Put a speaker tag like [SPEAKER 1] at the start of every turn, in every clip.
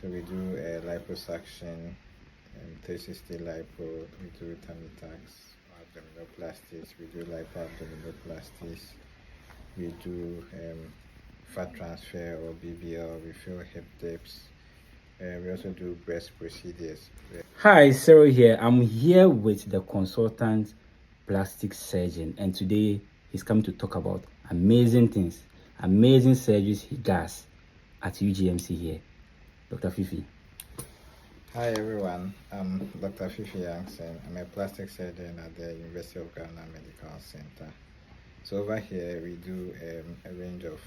[SPEAKER 1] So we do liposuction, 360 lipo, we do tummy tucks, abdominoplasties, we do lipo-abdominoplasties, we do fat transfer or BBL, we fill hip dips, we also do breast procedures.
[SPEAKER 2] Hi, Cyril here. I'm here with the consultant plastic surgeon, and today he's come to talk about amazing things, amazing surgeries he does at UGMC here. Dr. Fifi.
[SPEAKER 1] Hi everyone, I'm Dr. Fifi Yangsen. I'm a plastic surgeon at the University of Ghana Medical Center. So over here we do a range of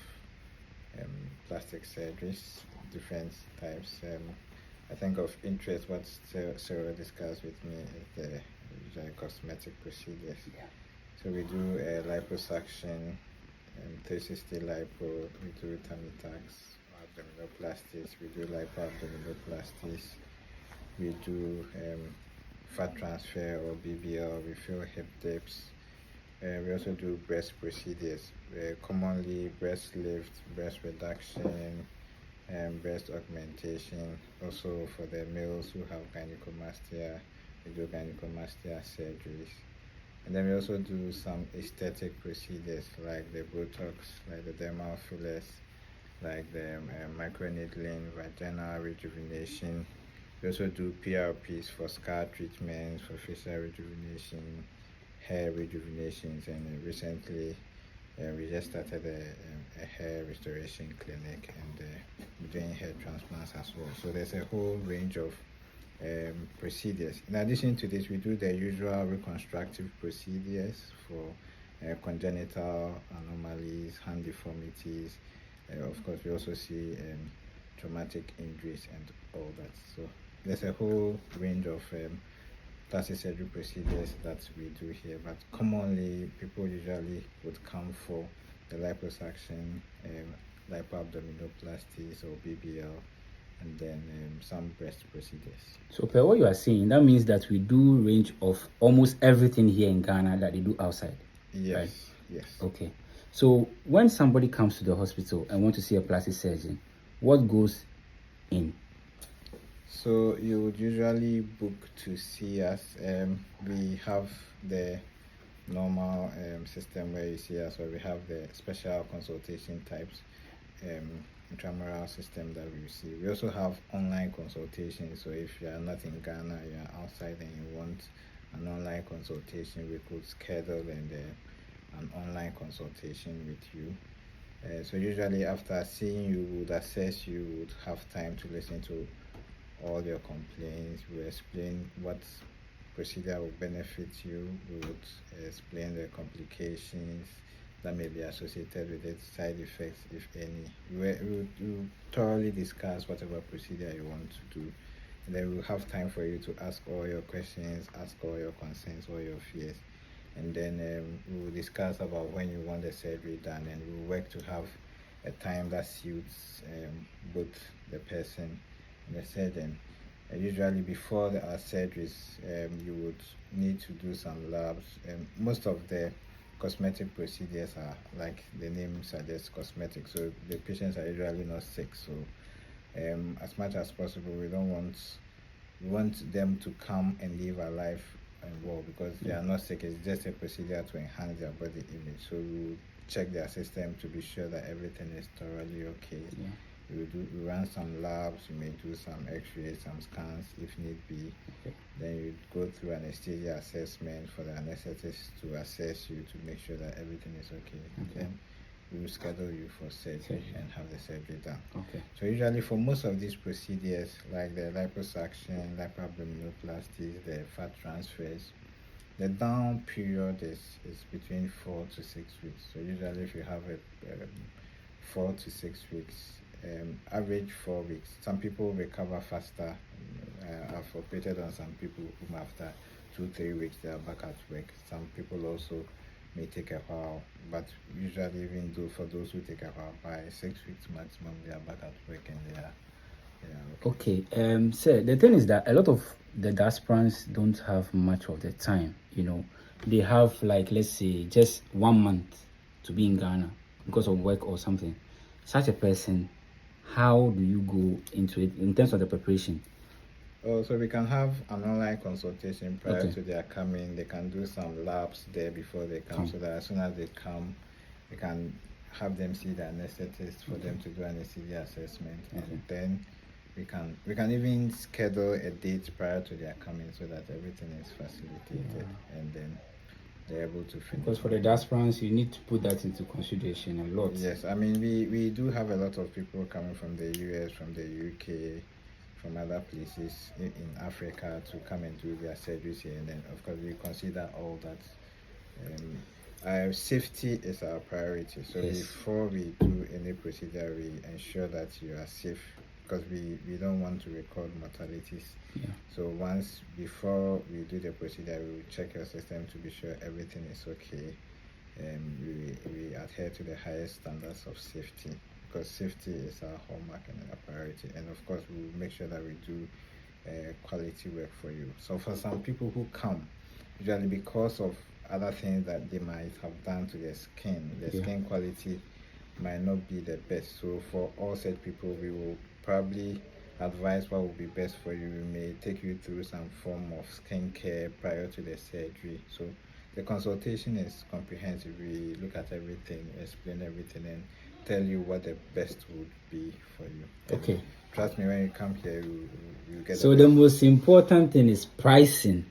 [SPEAKER 1] plastic surgeries, different types. I think of interest what Sarah discussed with me is the usual cosmetic procedures.
[SPEAKER 2] Yeah.
[SPEAKER 1] So we do liposuction, 360 lipo, we do tummy tucks, abdominoplasties, we do lipo-abdominoplasties, we do fat transfer or BBL, we fill hip dips. We also do breast procedures, commonly breast lift, breast reduction, breast augmentation. Also for the males who have gynecomastia, we do gynecomastia surgeries. And then we also do some aesthetic procedures like the Botox, like the dermal fillers, like the microneedling, vaginal rejuvenation. We also do PRPs for scar treatments, for facial rejuvenation, hair rejuvenations, and recently we just started a hair restoration clinic, and we're doing hair transplants as well. So there's a whole range of procedures. In addition to this, we do the usual reconstructive procedures for congenital anomalies, hand deformities. Of course, we also see traumatic injuries and all that. So there's a whole range of plastic surgery procedures that we do here, but commonly people usually would come for the liposuction, lipo-abdominoplasties or BBL, and then some breast procedures.
[SPEAKER 2] So, per what you are saying, that means that we do range of almost everything here in Ghana that they do outside.
[SPEAKER 1] Yes,
[SPEAKER 2] right?
[SPEAKER 1] yes.
[SPEAKER 2] Okay. So, when somebody comes to the hospital and want to see a plastic surgeon, what goes in?
[SPEAKER 1] So you would usually book to see us. We have the normal system where you see us, or we have the special consultation types, intramural system that we receive. We also have online consultations. So if you are not in Ghana, you are outside and you want an online consultation, we could schedule an online consultation with you. So usually after seeing you, we would assess you, we would have time to listen to all your complaints. We explain what procedure will benefit you. We would explain the complications that may be associated with it, side effects, if any. We would thoroughly discuss whatever procedure you want to do. And then we'll have time for you to ask all your questions, ask all your concerns, all your fears. And then we will discuss about when you want the surgery done, and we'll work to have a time that suits both the person and the surgeon. Usually before our surgeries, you would need to do some labs. Most of the cosmetic procedures are, like the name suggests, cosmetic. So the patients are usually not sick. So as much as possible, we want them to come and live a life and well, because they are not sick. It's just a procedure to enhance their body image. So we check their system to be sure that everything is thoroughly okay.
[SPEAKER 2] Yeah.
[SPEAKER 1] We run some labs, you may do some x-rays, some scans if need be.
[SPEAKER 2] Okay.
[SPEAKER 1] Then you go through anesthesia assessment for the anesthetist to assess you to make sure that everything is okay.
[SPEAKER 2] Okay.
[SPEAKER 1] Then we will schedule you for surgery and have the surgery done.
[SPEAKER 2] Okay.
[SPEAKER 1] So usually for most of these procedures, like the liposuction, lipo-abdominoplasties, the fat transfers, the down period is between 4 to 6 weeks. So usually if you have a 4 to 6 weeks, average 4 weeks. Some people recover faster. I've operated on some people whom after 2-3 weeks they are back at work. Some people also may take a while, but usually even though for those who take a while, by 6 weeks maximum they are back at work and they are
[SPEAKER 2] okay. Sir, the thing is that a lot of the diasporans don't have much of the time. They have, like, let's say just 1 month to be in Ghana because of work or something. Such a person, how do you go into it in terms of the preparation?
[SPEAKER 1] Oh, so we can have an online consultation prior
[SPEAKER 2] Okay.
[SPEAKER 1] to their coming. They can do some labs there before they come, so that as soon as they come, we can have them see the anesthetist for them to do an ECG assessment, and then we can even schedule a date prior to their coming so that everything is facilitated, and then they're able to finish.
[SPEAKER 2] Because for the diasporans, you need to put that into consideration a lot.
[SPEAKER 1] Yes, I mean we do have a lot of people coming from the US, from the UK, from other places in Africa to come and do their surgeries here, and then of course we consider all that. Safety is our priority, so
[SPEAKER 2] Yes.
[SPEAKER 1] before we do any procedure, we ensure that you are safe, because we don't want to record mortalities.
[SPEAKER 2] Yeah.
[SPEAKER 1] So before we do the procedure, we will check your system to be sure everything is okay. We adhere to the highest standards of safety, because safety is our hallmark and our priority. And of course, we will make sure that we do quality work for you. So for some people who come, usually because of other things that they might have done to their skin, skin quality might not be the best. So for all such people, we will probably advise what will be best for you. We may take you through some form of skincare prior to the surgery. So the consultation is comprehensive. We look at everything, explain everything, and tell you what the best would be for you.
[SPEAKER 2] Okay.
[SPEAKER 1] And trust me, when you come here, you get.
[SPEAKER 2] So the most important thing is pricing.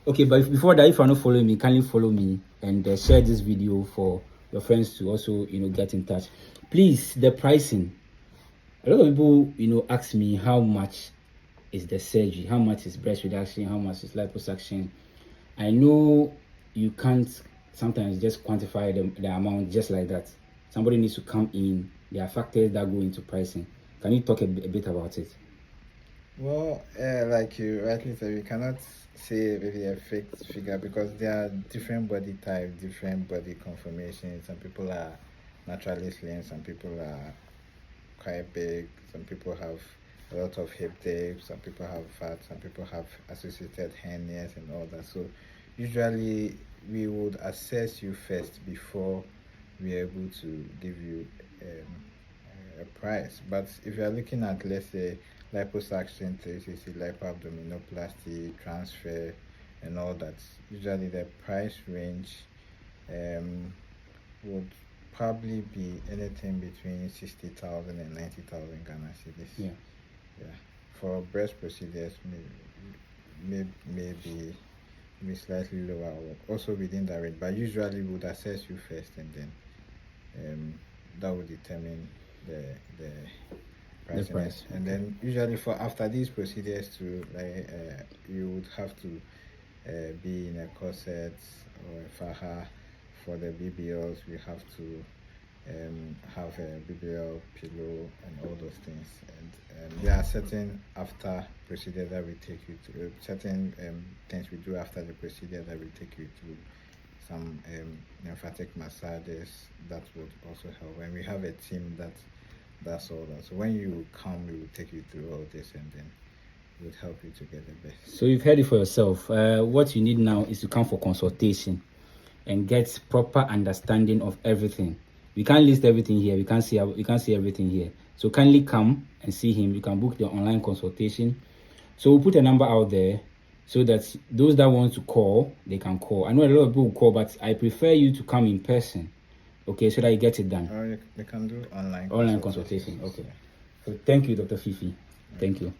[SPEAKER 2] Okay, but before that, if you're not following me, kindly follow me and share this video for your friends to also, get in touch. Please, the pricing. A lot of people, ask me how much is the surgery, how much is breast reduction, how much is liposuction. I know you can't sometimes just quantify the amount just like that. Somebody needs to come in. There are factors that go into pricing. Can you talk a bit about it?
[SPEAKER 1] Well, like you rightly said, we cannot say maybe a fixed figure, because there are different body types, different body conformations. Some people are naturally slim, some people are quite big, some people have a lot of hip dips, some people have fat, some people have associated hernias and all that. So usually we would assess you first before we're able to give you a price. But if you're looking at, let's say, liposuction, 360 lipoabdominoplasty, transfer, and all that, usually the price range would probably be anything between 60,000 and 90,000 Ghana cedis.
[SPEAKER 2] Yeah.
[SPEAKER 1] For breast procedures, maybe slightly lower, or also within that range. But usually we would assess you first, and then that would determine the price. And then usually for after these procedures too, you would have to be in a corset or a faja. For the BBLs, we have to have a BBL pillow and all those things. And there are certain after procedure that we take you through, certain things we do after the procedure that we take you through. Some lymphatic massages that would also help. And we have a team that's all that. So when you come, we will take you through all this, and then it would help you to get the best.
[SPEAKER 2] So you've heard it for yourself. What you need now is to come for consultation and get proper understanding of everything. We can't list everything here. We can't see everything here. So kindly come and see him. You can book the online consultation. So we'll put a number out there so that those that want to call, they can call. I know a lot of people will call, but I prefer you to come in person. Okay, so that you get it done.
[SPEAKER 1] Or you can do online
[SPEAKER 2] consultation. Okay. So thank you, Dr. Fifi. Thank you.